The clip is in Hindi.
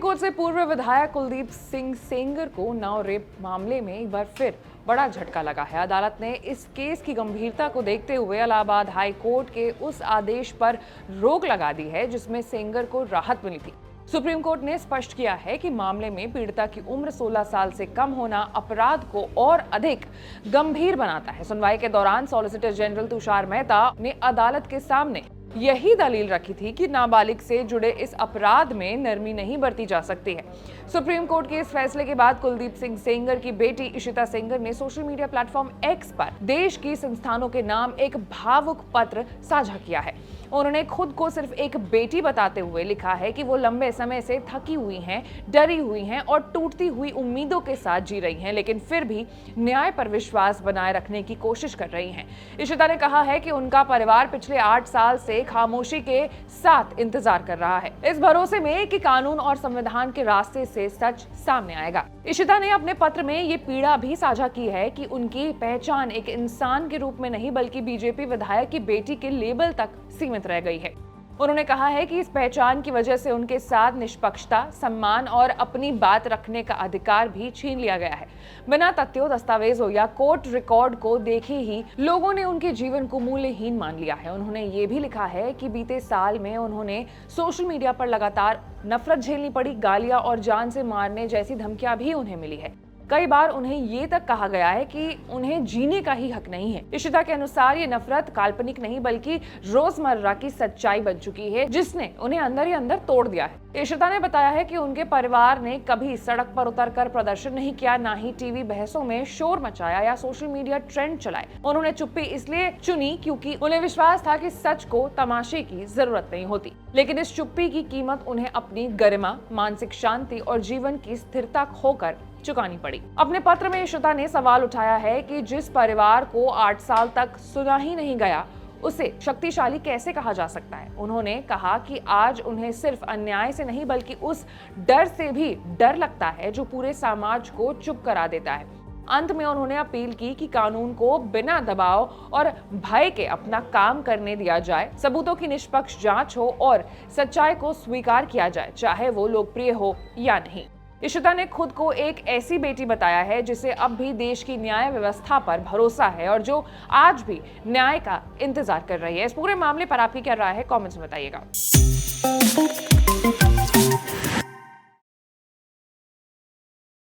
कोर्ट से पूर्व विधायक कुलदीप सिंह सेंगर को नाव रेप मामले में एक बार फिर बड़ा झटका लगा है। अदालत ने इस केस की गंभीरता को देखते हुए इलाहाबाद हाई कोर्ट के उस आदेश पर रोक लगा दी है जिसमें सेंगर को राहत मिली थी। सुप्रीम कोर्ट ने स्पष्ट किया है कि मामले में पीड़िता की उम्र 16 साल से कम होना अपराध को और अधिक गंभीर बनाता है। सुनवाई के दौरान सॉलिसिटर जनरल तुषार मेहता ने अदालत के सामने यही दलील रखी थी कि नाबालिग से जुड़े इस अपराध में नरमी नहीं बरती जा सकती है। सुप्रीम कोर्ट के इस फैसले के बाद कुलदीप सिंह सेंगर की बेटी इशिता सेंगर ने सोशल मीडिया प्लेटफॉर्म एक्स पर देश की संस्थानों के नाम एक भावुक पत्र साझा किया है। उन्होंने खुद को सिर्फ एक बेटी बताते हुए लिखा है कि वो लंबे समय से थकी हुई हैं, डरी हुई हैं और टूटती हुई उम्मीदों के साथ जी रही हैं, लेकिन फिर भी न्याय पर विश्वास बनाए रखने की कोशिश कर रही हैं। इशिता ने कहा है कि उनका परिवार पिछले 8 साल से खामोशी के साथ इंतजार कर रहा है, इस भरोसे में कि कानून और संविधान के रास्ते से सच सामने आएगा। इशिता ने अपने पत्र में ये पीड़ा भी साझा की है कि उनकी पहचान एक इंसान के रूप में नहीं बल्कि बीजेपी विधायक की बेटी के लेबल तक सीमित रह गई है। उन्होंने कहा है कि इस पहचान की वजह से उनके साथ निष्पक्षता, सम्मान और अपनी बात रखने का अधिकार भी छीन लिया गया है। बिना तथ्यों, दस्तावेजों या कोर्ट रिकॉर्ड को देखे ही लोगों ने उनके जीवन को मूल्यहीन मान लिया है। उन्होंने ये भी लिखा है कि बीते साल में उन्होंने सोशल मीडिया पर लगातार नफरत झेलनी पड़ी, गालियां और जान से मारने जैसी धमकियां भी उन्हें मिली है। कई बार उन्हें ये तक कहा गया है कि उन्हें जीने का ही हक नहीं है। इशिता के अनुसार ये नफरत काल्पनिक नहीं बल्कि रोजमर्रा की सच्चाई बन चुकी है जिसने उन्हें अंदर ही अंदर तोड़ दिया है। इशिता ने बताया है कि उनके परिवार ने कभी सड़क पर उतरकर प्रदर्शन नहीं किया, ना ही टीवी बहसों में शोर मचाया या सोशल मीडिया ट्रेंड चलाए। उन्होंने चुप्पी इसलिए चुनी क्योंकि उन्हें विश्वास था कि सच को तमाशे की जरूरत नहीं होती, लेकिन इस चुप्पी की कीमत उन्हें अपनी गरिमा, मानसिक शांति और जीवन की स्थिरता खोकर चुकानी पड़ी। अपने पत्र में इशिता ने सवाल उठाया है कि जिस परिवार को 8 साल तक सुना ही नहीं गया उसे शक्तिशाली कैसे कहा जा सकता है। उन्होंने कहा कि आज उन्हें सिर्फ अन्याय से नहीं बल्कि उस डर से भी डर लगता है जो पूरे समाज को चुप करा देता है। अंत में उन्होंने अपील की कि कानून को बिना दबाव और भय के अपना काम करने दिया जाए, सबूतों की निष्पक्ष जांच हो और सच्चाई को स्वीकार किया जाए, चाहे वो लोकप्रिय हो या नहीं। इशिता ने खुद को एक ऐसी बेटी बताया है जिसे अब भी देश की न्याय व्यवस्था पर भरोसा है और जो आज भी न्याय का इंतजार कर रही है। इस पूरे मामले पर आपकी क्या राय है, कमेंट्स में बताइएगा।